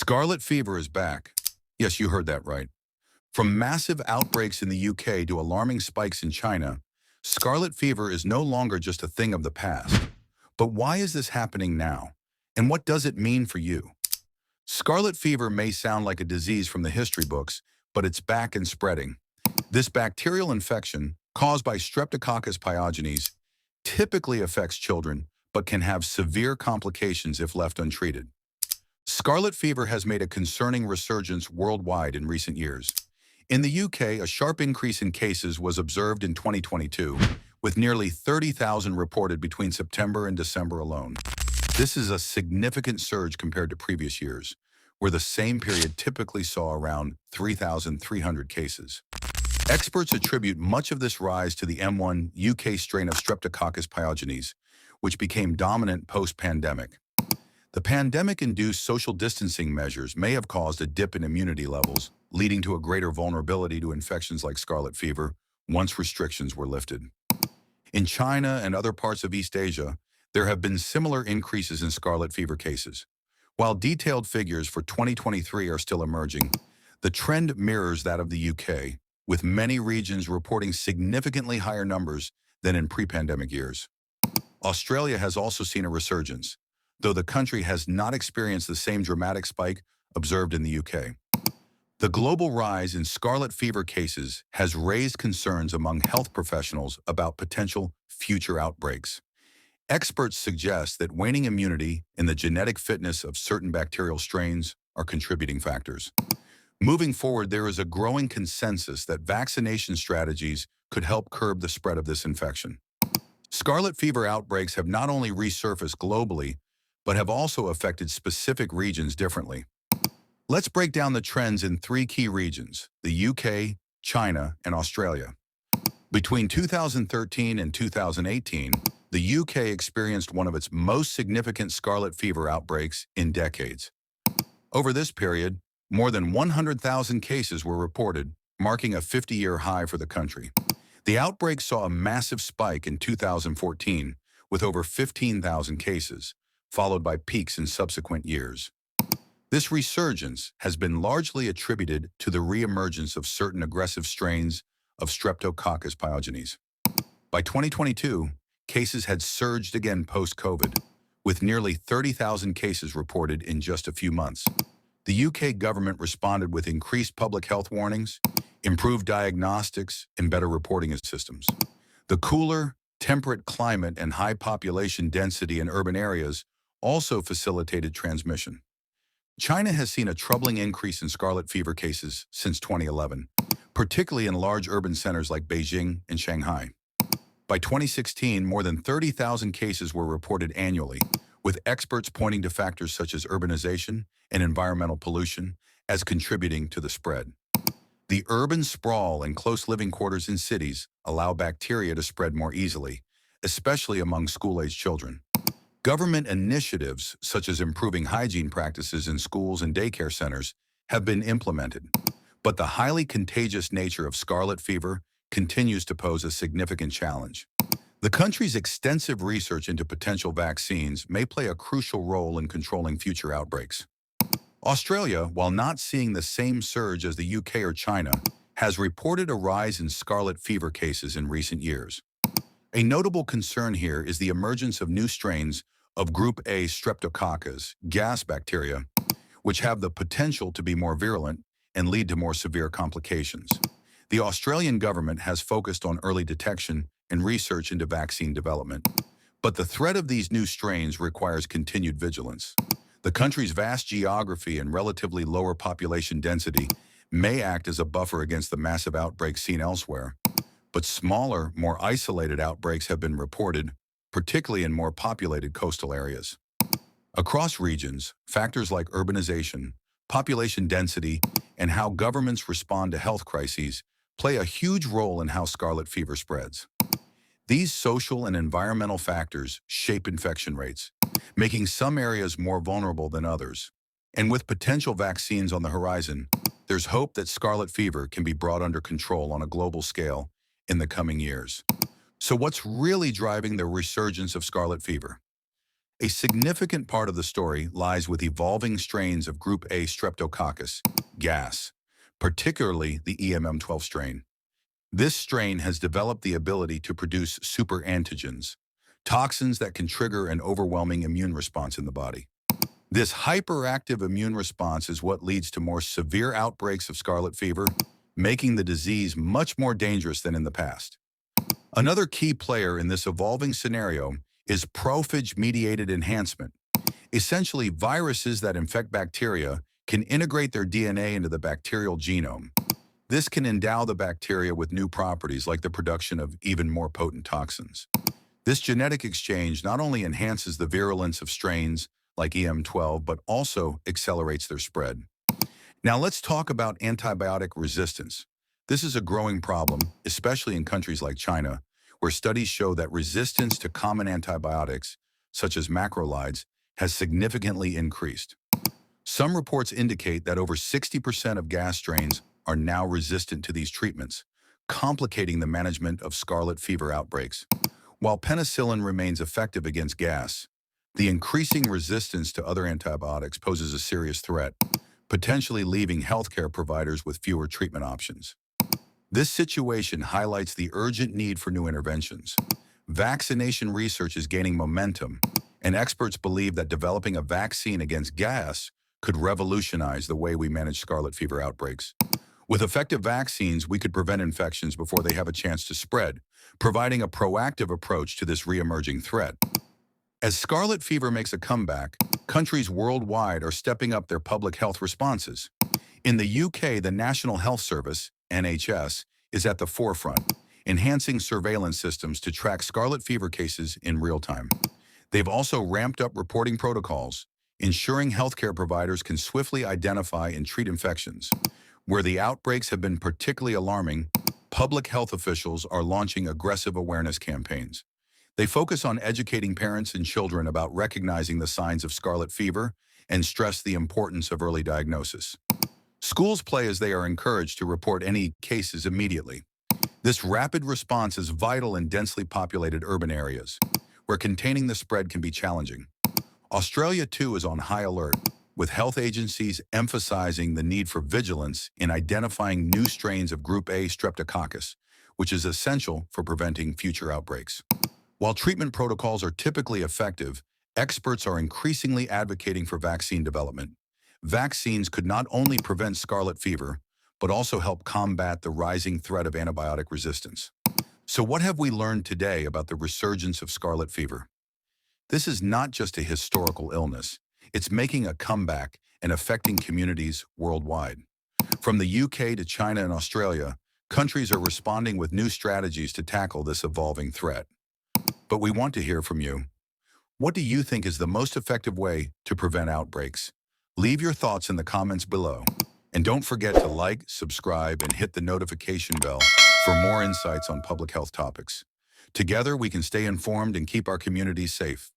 Scarlet fever is back. Yes, you heard that right. From massive outbreaks in the UK to alarming spikes in China, scarlet fever is no longer just a thing of the past. But why is this happening now? And what does it mean for you? Scarlet fever may sound like a disease from the history books, but it's back and spreading. This bacterial infection, caused by Streptococcus pyogenes, typically affects children, but can have severe complications if left untreated. Scarlet fever has made a concerning resurgence worldwide in recent years. In the UK, a sharp increase in cases was observed in 2022, with nearly 30,000 reported between September and December alone. This is a significant surge compared to previous years, where the same period typically saw around 3,300 cases. Experts attribute much of this rise to the M1 UK strain of Streptococcus pyogenes, which became dominant post-pandemic. The pandemic-induced social distancing measures may have caused a dip in immunity levels, leading to a greater vulnerability to infections like scarlet fever once restrictions were lifted. In China and other parts of East Asia, there have been similar increases in scarlet fever cases. While detailed figures for 2023 are still emerging, the trend mirrors that of the UK, with many regions reporting significantly higher numbers than in pre-pandemic years. Australia has also seen a resurgence, though the country has not experienced the same dramatic spike observed in the UK. The global rise in scarlet fever cases has raised concerns among health professionals about potential future outbreaks. Experts suggest that waning immunity and the genetic fitness of certain bacterial strains are contributing factors. Moving forward, there is a growing consensus that vaccination strategies could help curb the spread of this infection. Scarlet fever outbreaks have not only resurfaced globally, but have also affected specific regions differently. Let's break down the trends in three key regions: the UK, China, and Australia. Between 2013 and 2018, the UK experienced one of its most significant scarlet fever outbreaks in decades. Over this period, more than 100,000 cases were reported, marking a 50-year high for the country. The outbreak saw a massive spike in 2014, with over 15,000 cases, followed by peaks in subsequent years. This resurgence has been largely attributed to the reemergence of certain aggressive strains of Streptococcus pyogenes. By 2022, cases had surged again post-COVID, with nearly 30,000 cases reported in just a few months. The UK government responded with increased public health warnings, improved diagnostics, and better reporting systems. The cooler, temperate climate and high population density in urban areas also facilitated transmission. China has seen a troubling increase in scarlet fever cases since 2011, particularly in large urban centers like Beijing and Shanghai. By 2016, more than 30,000 cases were reported annually, with experts pointing to factors such as urbanization and environmental pollution as contributing to the spread. The urban sprawl and close living quarters in cities allow bacteria to spread more easily, especially among school-aged children. Government initiatives, such as improving hygiene practices in schools and daycare centers, have been implemented. But the highly contagious nature of scarlet fever continues to pose a significant challenge. The country's extensive research into potential vaccines may play a crucial role in controlling future outbreaks. Australia, while not seeing the same surge as the UK or China, has reported a rise in scarlet fever cases in recent years. A notable concern here is the emergence of new strains of Group A Streptococcus gas bacteria, which have the potential to be more virulent and lead to more severe complications. The Australian government has focused on early detection and research into vaccine development, but the threat of these new strains requires continued vigilance. The country's vast geography and relatively lower population density may act as a buffer against the massive outbreaks seen elsewhere. But smaller, more isolated outbreaks have been reported, particularly in more populated coastal areas. Across regions, factors like urbanization, population density, and how governments respond to health crises play a huge role in how scarlet fever spreads. These social and environmental factors shape infection rates, making some areas more vulnerable than others. And with potential vaccines on the horizon, there's hope that scarlet fever can be brought under control on a global scale in the coming years. So what's really driving the resurgence of scarlet fever? A significant part of the story lies with evolving strains of Group A Streptococcus, gas, particularly the EMM12 strain. This strain has developed the ability to produce superantigens, toxins that can trigger an overwhelming immune response in the body. This hyperactive immune response is what leads to more severe outbreaks of scarlet fever, making the disease much more dangerous than in the past. Another key player in this evolving scenario is prophage-mediated enhancement. Essentially, viruses that infect bacteria can integrate their DNA into the bacterial genome. This can endow the bacteria with new properties like the production of even more potent toxins. This genetic exchange not only enhances the virulence of strains like EM12, but also accelerates their spread. Now let's talk about antibiotic resistance. This is a growing problem, especially in countries like China, where studies show that resistance to common antibiotics, such as macrolides, has significantly increased. Some reports indicate that over 60% of gas strains are now resistant to these treatments, complicating the management of scarlet fever outbreaks. While penicillin remains effective against gas, the increasing resistance to other antibiotics poses a serious threat, potentially leaving healthcare providers with fewer treatment options. This situation highlights the urgent need for new interventions. Vaccination research is gaining momentum, and experts believe that developing a vaccine against gas could revolutionize the way we manage scarlet fever outbreaks. With effective vaccines, we could prevent infections before they have a chance to spread, providing a proactive approach to this re-emerging threat. As scarlet fever makes a comeback, countries worldwide are stepping up their public health responses. In the UK, the National Health Service, NHS, is at the forefront, enhancing surveillance systems to track scarlet fever cases in real time. They've also ramped up reporting protocols, ensuring healthcare providers can swiftly identify and treat infections. Where the outbreaks have been particularly alarming, public health officials are launching aggressive awareness campaigns. They focus on educating parents and children about recognizing the signs of scarlet fever and stress the importance of early diagnosis. Schools play as they are encouraged to report any cases immediately. This rapid response is vital in densely populated urban areas, where containing the spread can be challenging. Australia, too, is on high alert, with health agencies emphasizing the need for vigilance in identifying new strains of Group A Streptococcus, which is essential for preventing future outbreaks. While treatment protocols are typically effective, experts are increasingly advocating for vaccine development. Vaccines could not only prevent scarlet fever, but also help combat the rising threat of antibiotic resistance. So what have we learned today about the resurgence of scarlet fever? This is not just a historical illness. It's making a comeback and affecting communities worldwide. From the UK to China and Australia, countries are responding with new strategies to tackle this evolving threat. But we want to hear from you. What do you think is the most effective way to prevent outbreaks? Leave your thoughts in the comments below. And don't forget to like, subscribe, and hit the notification bell for more insights on public health topics. Together, we can stay informed and keep our communities safe.